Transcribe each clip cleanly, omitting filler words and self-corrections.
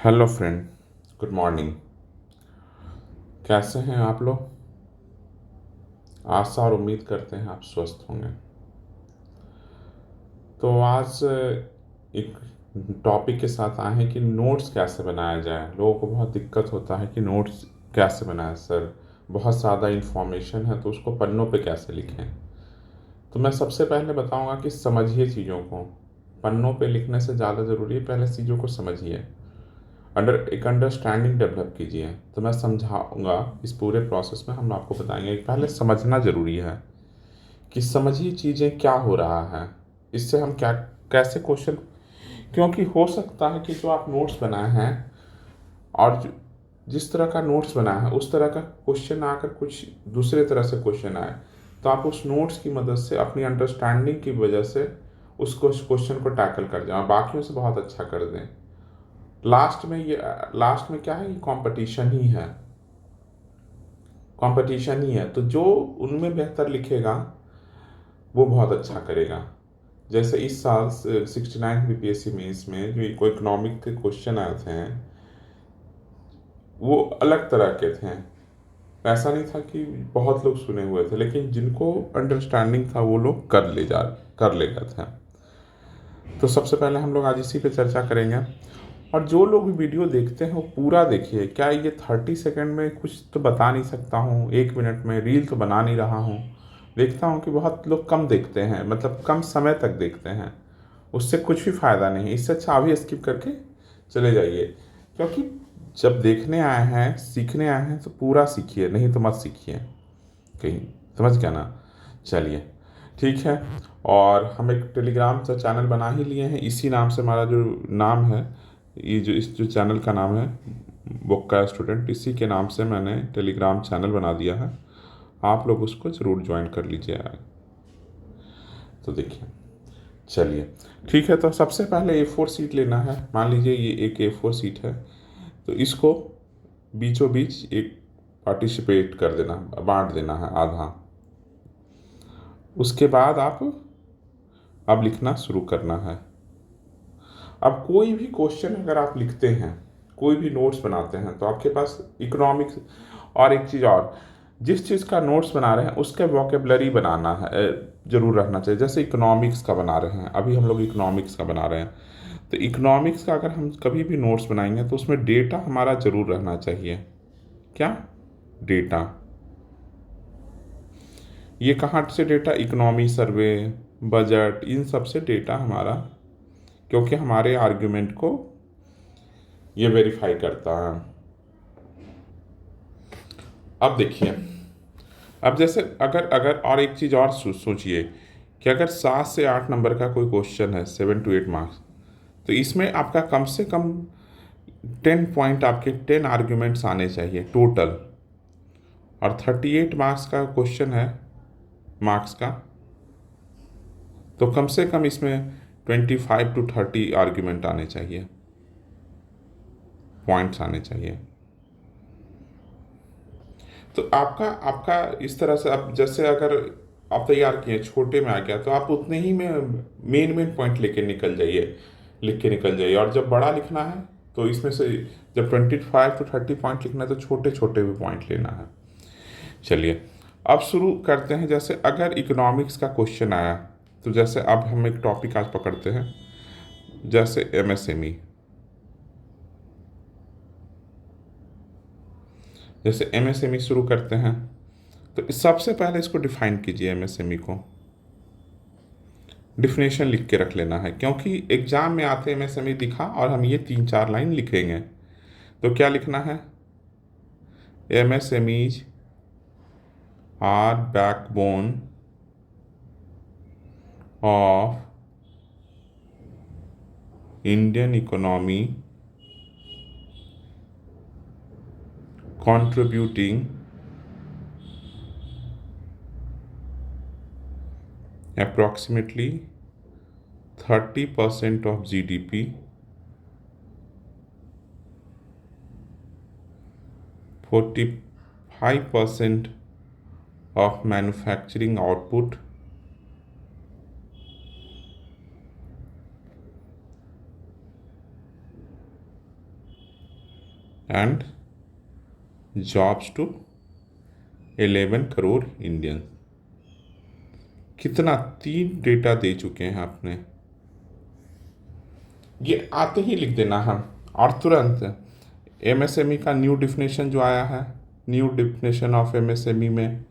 Hello friend. Good morning. कैसे हैं आप लोग? आशा और उम्मीद करते हैं आप स्वस्थ होंगे। तो आज एक टॉपिक के साथ आए हैं कि नोट्स कैसे बनाया जाए। लोगों को बहुत दिक्कत होता है कि नोट्स कैसे बनाएं सर, बहुत ज़्यादा इन्फॉर्मेशन है तो उसको पन्नों पे कैसे लिखें। तो मैं सबसे पहले बताऊंगा कि समझिए चीज़ों को। पन्नों पे लिखने से ज़्यादा ज़रूरी है पहले चीज़ों को समझिए, एक अंडरस्टैंडिंग डेवलप कीजिए। तो मैं समझाऊंगा इस पूरे प्रोसेस में। हम आपको बताएंगे कि पहले समझना ज़रूरी है कि समझिए चीज़ें क्या हो रहा है, इससे हम क्या कैसे क्वेश्चन, क्योंकि हो सकता है कि जो आप नोट्स बनाए हैं और जिस तरह का नोट्स बनाया है उस तरह का क्वेश्चन आकर कुछ दूसरे तरह से क्वेश्चन आए, तो आप उस नोट्स की मदद से अपनी अंडरस्टैंडिंग की वजह से उसको क्वेश्चन को टैकल कर जाए, बाकियों से बहुत अच्छा कर दें। लास्ट में क्या है, ये कंपटीशन ही है। कंपटीशन ही है, तो जो उनमें बेहतर लिखेगा वो बहुत अच्छा करेगा। जैसे इस साल 69 बीपीएससी में इसमें जो इकोनॉमिक के क्वेश्चन आए थे वो अलग तरह के थे। ऐसा नहीं था कि बहुत लोग सुने हुए थे, लेकिन जिनको अंडरस्टैंडिंग था वो लोग कर ले गए थे। तो सबसे पहले हम लोग आज इसी पे चर्चा करेंगे। और जो लोग भी वीडियो देखते हैं वो पूरा देखिए। क्या ये 30 सेकंड में कुछ तो बता नहीं सकता हूँ, 1 मिनट में रील तो बना नहीं रहा हूँ। देखता हूँ कि बहुत लोग कम देखते हैं, मतलब कम समय तक देखते हैं, उससे कुछ भी फ़ायदा नहीं है। इससे अच्छा अभी स्किप करके चले जाइए, क्योंकि जब देखने आए हैं सीखने आए हैं तो पूरा सीखिए, नहीं तो मत सीखिए कहीं। समझ गया ना? चलिए ठीक है। और हम एक टेलीग्राम से चैनल बना ही लिए हैं, इसी नाम से हमारा जो नाम है, ये जो इस जो चैनल का नाम है बुक का स्टूडेंट, इसी के नाम से मैंने टेलीग्राम चैनल बना दिया है। आप लोग उसको ज़रूर ज्वाइन कर लीजिए। तो देखिए, चलिए ठीक है। तो सबसे पहले A4 सीट लेना है। मान लीजिए ये एक A4 सीट है, तो इसको बीचों बीच एक पार्टिसिपेट कर देना, बांट देना है आधा। उसके बाद आप अब लिखना शुरू करना है। अब कोई भी क्वेश्चन अगर आप लिखते हैं, कोई भी नोट्स बनाते हैं, तो आपके पास इकोनॉमिक्स और एक चीज़ और, जिस चीज़ का नोट्स बना रहे हैं उसका वोकेबलरी बनाना है, जरूर रखना चाहिए। जैसे इकोनॉमिक्स का बना रहे हैं, अभी हम लोग इकोनॉमिक्स का बना रहे हैं, तो इकोनॉमिक्स का अगर हम कभी भी नोट्स बनाएंगे तो उसमें डेटा हमारा जरूर रहना चाहिए। क्या? डेटा। ये कहाँ से डेटा? इकोनॉमी सर्वे, बजट, इन सब से डेटा हमारा, क्योंकि हमारे आर्ग्यूमेंट को ये वेरीफाई करता है। अब देखिए, अब जैसे अगर अगर और एक चीज़ और सोचिए कि अगर 7 से 8 नंबर का कोई क्वेश्चन है, 7 to 8 मार्क्स, तो इसमें आपका कम से कम 10 पॉइंट, आपके 10 आर्ग्यूमेंट्स आने चाहिए टोटल। और 38 मार्क्स का क्वेश्चन है, मार्क्स का, तो कम से कम इसमें 25 to 30 आर्ग्यूमेंट आने चाहिए, पॉइंट्स आने चाहिए। तो आपका आपका इस तरह से, अब जैसे अगर आप तैयार किए छोटे में आ गया, तो आप उतने ही में मेन मेन पॉइंट लेके निकल जाइए, लिख के निकल जाइए। और जब बड़ा लिखना है तो इसमें से जब 25 to 30 पॉइंट लिखना है तो छोटे छोटे भी पॉइंट लेना है। चलिए अब शुरू करते हैं। जैसे अगर इकोनॉमिक्स का क्वेश्चन आया, तो जैसे अब हम एक टॉपिक आज पकड़ते हैं, जैसे एमएसएमई। जैसे एमएसएमई शुरू करते हैं, तो सबसे पहले इसको डिफाइन कीजिए। एमएसएमई को डिफिनेशन लिख के रख लेना है, क्योंकि एग्जाम में आते एमएसएमई दिखा और हम ये 3 4 लाइन लिखेंगे। तो क्या लिखना है? MSMEs are backbone of Indian economy, contributing approximately 30% of GDP, 45% of manufacturing output, and jobs to 11 crore Indian. कितना 3 डेटा दे चुके हैं आपने, ये आते ही लिख देना है। और तुरंत एमएसएमई का न्यू डिफिनेशन जो आया है, न्यू डिफिनेशन ऑफ एमएसएमई में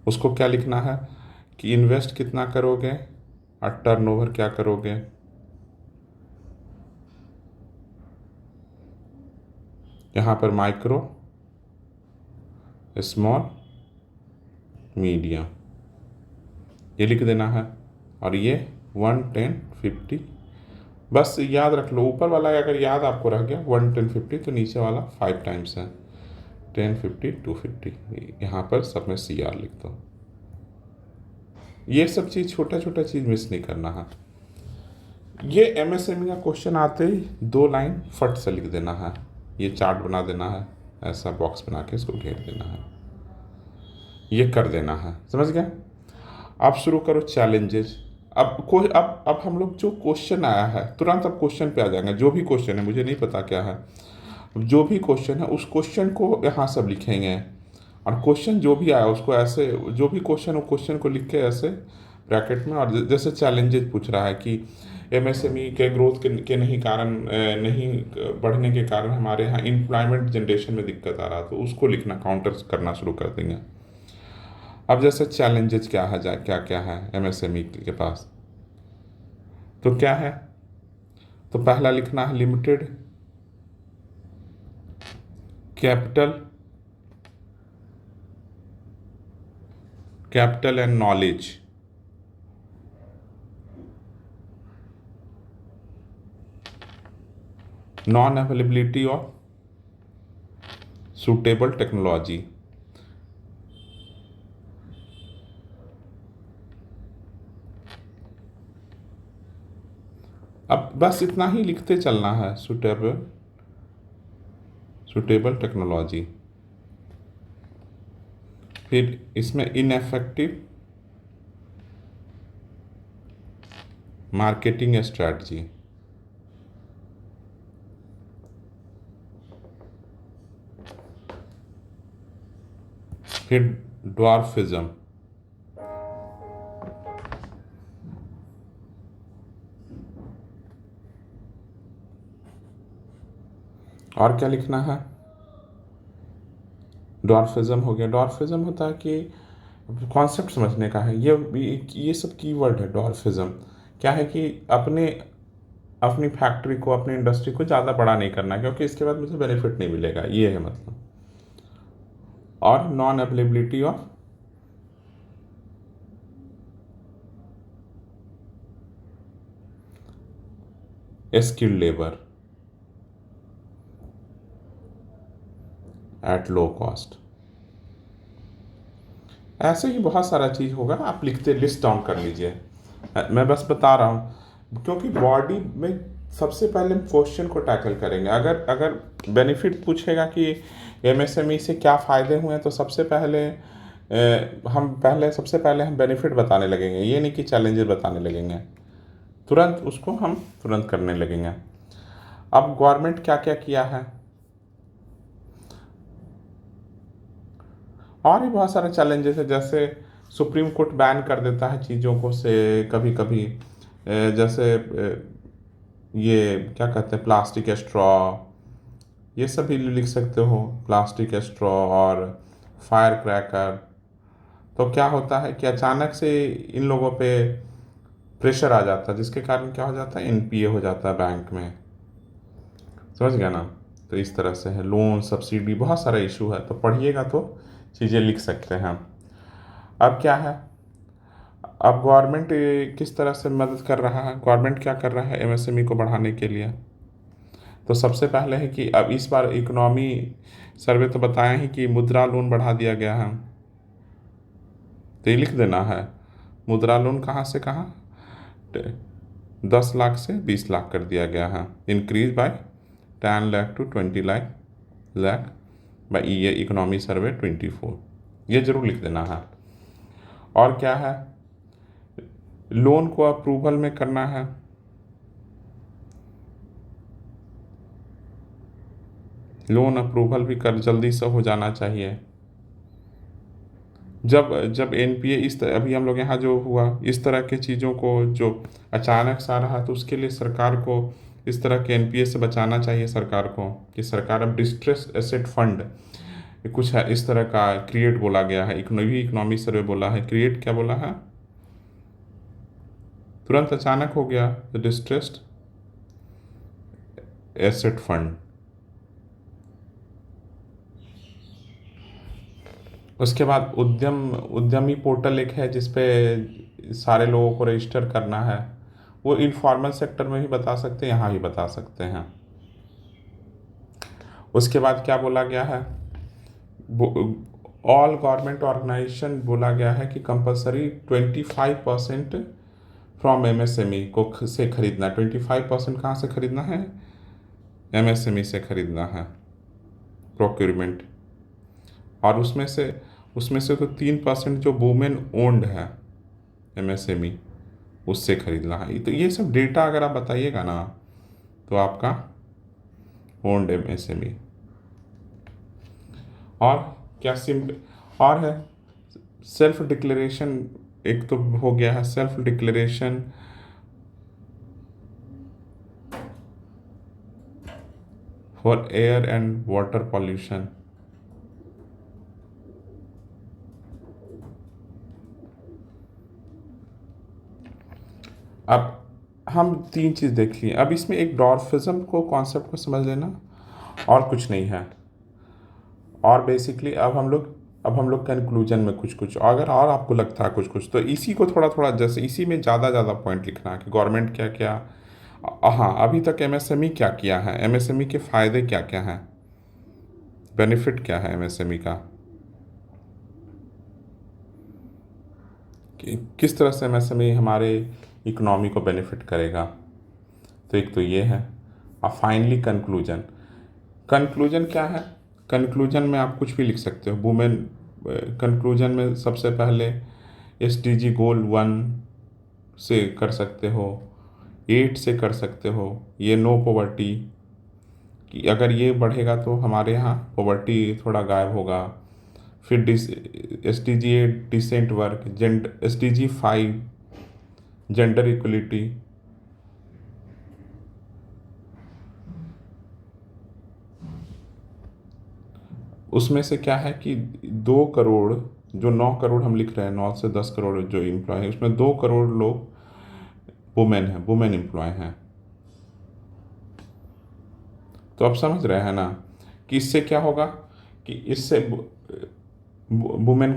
उसको क्या लिखना है कि इन्वेस्ट कितना करोगे और टर्नओवर क्या करोगे। यहाँ पर माइक्रो, स्मॉल, मीडियम ये लिख देना है। और ये 1, 10, 50 बस याद रख लो। ऊपर वाला अगर याद आपको रह गया 1, 10, 50 तो नीचे वाला 5 टाइम्स है 10, 50, 250। यहाँ पर सब में CR लिख दो। ये सब चीज़ छोटा छोटा चीज़ मिस नहीं करना है। ये एमएसएमई का क्वेश्चन आते ही 2 लाइन फट से लिख देना है। ये चार्ट बना देना है, ऐसा बॉक्स बना के इसको घेर देना है, ये कर देना है। समझ गए। अब शुरू करो चैलेंजेस। अब हम लोग जो क्वेश्चन आया है तुरंत अब क्वेश्चन पे आ जाएंगे। जो भी क्वेश्चन है, मुझे नहीं पता क्या है, जो भी क्वेश्चन है उस क्वेश्चन को यहाँ सब लिखेंगे। और क्वेश्चन जो भी आया उसको ऐसे, जो भी क्वेश्चन हो क्वेश्चन को लिख के ऐसे ब्रैकेट में। और जैसे चैलेंजेस पूछ रहा है कि एमएसएमई के ग्रोथ के नहीं कारण, नहीं बढ़ने के कारण हमारे यहाँ एम्प्लॉयमेंट जनरेशन में दिक्कत आ रहा है, तो उसको लिखना, काउंटर करना शुरू कर देंगे। अब जैसे चैलेंजेस क्या है, क्या क्या है एमएसएमई के पास, तो क्या है, तो पहला लिखना है limited capital and knowledge. Non availability of suitable technology. अब बस इतना ही लिखते चलना है, सुटेबल टेक्नोलॉजी। फिर इसमें इनएफेक्टिव मार्केटिंग स्ट्रैटेजी। फिर ड्वार्फिज्म। और क्या लिखना है, ड्वार्फिज्म हो गया। ड्वार्फिज्म होता है कि कॉन्सेप्ट समझने का है। ये सब कीवर्ड है। ड्वार्फिज्म क्या है कि अपनी फैक्ट्री को, अपनी इंडस्ट्री को ज़्यादा बड़ा नहीं करना, क्योंकि इसके बाद मुझे बेनिफिट नहीं मिलेगा, ये है मतलब। और non availability of skilled labour at low cost. ऐसे ही बहुत सारा चीज़ होगा, आप लिखते लिस्ट डाउन कर लीजिए। मैं बस बता रहा हूँ क्योंकि बॉडी में सबसे पहले हम क्वेश्चन को टैकल करेंगे। अगर बेनिफिट पूछेगा कि एमएसएमई से क्या फ़ायदे हुए हैं, तो सबसे पहले हम बेनिफिट बताने लगेंगे, ये नहीं कि चैलेंजेस बताने लगेंगे। तुरंत उसको हम तुरंत करने लगेंगे। अब गवर्नमेंट क्या क्या किया है, और भी बहुत सारे चैलेंजेस है। जैसे सुप्रीम कोर्ट बैन कर देता है चीज़ों को से कभी कभी, जैसे ये क्या कहते हैं, प्लास्टिक स्ट्रॉ, ये सब भी लिख सकते हो, प्लास्टिक स्ट्रॉ और फायर क्रैकर। तो क्या होता है कि अचानक से इन लोगों पे प्रेशर आ जाता है, जिसके कारण क्या हो जाता है, एनपीए हो जाता है बैंक में। समझ गया ना। तो इस तरह से है, लोन सब्सिडी, बहुत सारा इशू है, तो पढ़िएगा तो चीज़ें लिख सकते हैं। अब क्या है, अब गवर्नमेंट किस तरह से मदद कर रहा है, गवर्नमेंट क्या कर रहा है एमएसएमई को बढ़ाने के लिए। तो सबसे पहले है कि अब इस बार इकोनॉमी सर्वे तो बताया ही कि मुद्रा लोन बढ़ा दिया गया है। तो ये लिख देना है, मुद्रा लोन कहाँ से कहाँ, 10 लाख से 20 लाख कर दिया गया है, increase by 10 lakh to 20 lakh by ये इकोनॉमी सर्वे 24। ये जरूर लिख देना है। और क्या है, लोन को अप्रूवल में करना है लोन अप्रूवल भी कर जल्दी से हो जाना चाहिए। जब जब एनपीए इस तरह अभी हम लोग यहाँ जो हुआ इस तरह के चीज़ों को जो अचानक सा रहा, तो उसके लिए सरकार को इस तरह के एनपीए से बचाना चाहिए सरकार को, कि सरकार अब डिस्ट्रेस एसेट फंड कुछ है इस तरह का क्रिएट बोला गया है, इकोनॉमी सर्वे बोला है, क्रिएट क्या बोला है, तुरंत अचानक हो गया तो डिस्ट्रेस्ड एसेट फंड। उसके बाद उद्यमी पोर्टल एक है जिसपे सारे लोगों को रजिस्टर करना है, वो इनफॉर्मल सेक्टर में भी बता सकते हैं, यहाँ भी बता सकते हैं। उसके बाद क्या बोला गया है, ऑल गवर्नमेंट ऑर्गेनाइजेशन बोला गया है कि कंपलसरी 25% फ्रॉम एमएसएमई को से खरीदना। 25% कहाँ से खरीदना है, एमएसएमई से खरीदना है प्रोक्योरमेंट। और उसमें से तो 3% जो वुमेन ओन्ड है एमएसएमई उससे खरीदना है। तो ये सब डेटा अगर आप बताइएगा ना तो आपका ओन्ड एमएसएमई। और क्या और है सेल्फ डिक्लेरेशन, एक तो हो गया है self declaration for air and water pollution. अब हम 3 चीज़ देख लिए, अब इसमें एक डॉर्फिज्म को कॉन्सेप्ट को समझ लेना और कुछ नहीं है। और बेसिकली अब हम लोग कंक्लूजन में कुछ अगर और आपको लगता है कुछ तो इसी को थोड़ा थोड़ा, जैसे इसी में ज़्यादा पॉइंट लिखना है कि गवर्नमेंट क्या क्या, हाँ अभी तक एमएसएमई क्या किया है, एमएसएमई के फ़ायदे क्या क्या हैं, बेनिफिट क्या है एमएसएमई का, किस तरह से एमएसएमई हमारे इकोनॉमी को बेनिफिट करेगा। तो एक तो ये है। और फाइनली कंक्लूजन, कंक्लूजन क्या है, कंक्लूजन में आप कुछ भी लिख सकते हो। वुमेन कंक्लूजन में सबसे पहले एसडीजी गोल 1 से कर सकते हो, 8 से कर सकते हो, ये नो पॉवर्टी, कि अगर ये बढ़ेगा तो हमारे यहाँ पॉवर्टी थोड़ा गायब होगा। फिर SDG 8 decent work, SDG 5 gender equality, उसमें से क्या है कि 2 करोड़, जो 9 करोड़ हम लिख रहे हैं, 9 से 10 करोड़ जो एम्प्लॉय है, उसमें 2 करोड़ लोग वुमेन एम्प्लॉय हैं। तो आप समझ रहे हैं ना कि इससे क्या होगा, कि इससे वुमेन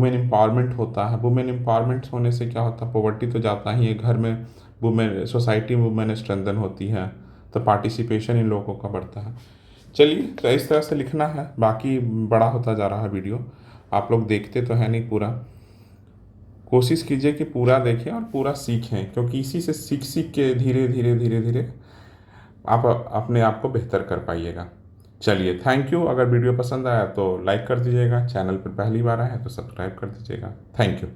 एम्पावरमेंट होता है। वुमेन एम्पावरमेंट होने से क्या होता है, पॉवर्टी तो जाता ही है, घर में वुमेन, सोसाइटी में वुमेन स्ट्रेंथन होती है, तो पार्टिसिपेशन इन लोगों का बढ़ता है। चलिए, तो इस तरह से लिखना है, बाकी बड़ा होता जा रहा है वीडियो, आप लोग देखते तो है नहीं पूरा, कोशिश कीजिए कि पूरा देखें और पूरा सीखें, क्योंकि इसी से सीख के धीरे धीरे आप अपने आप को बेहतर कर पाइएगा। चलिए, थैंक यू। अगर वीडियो पसंद आया तो लाइक कर दीजिएगा, चैनल पर पहली बार आया है तो सब्सक्राइब कर दीजिएगा। Thank you.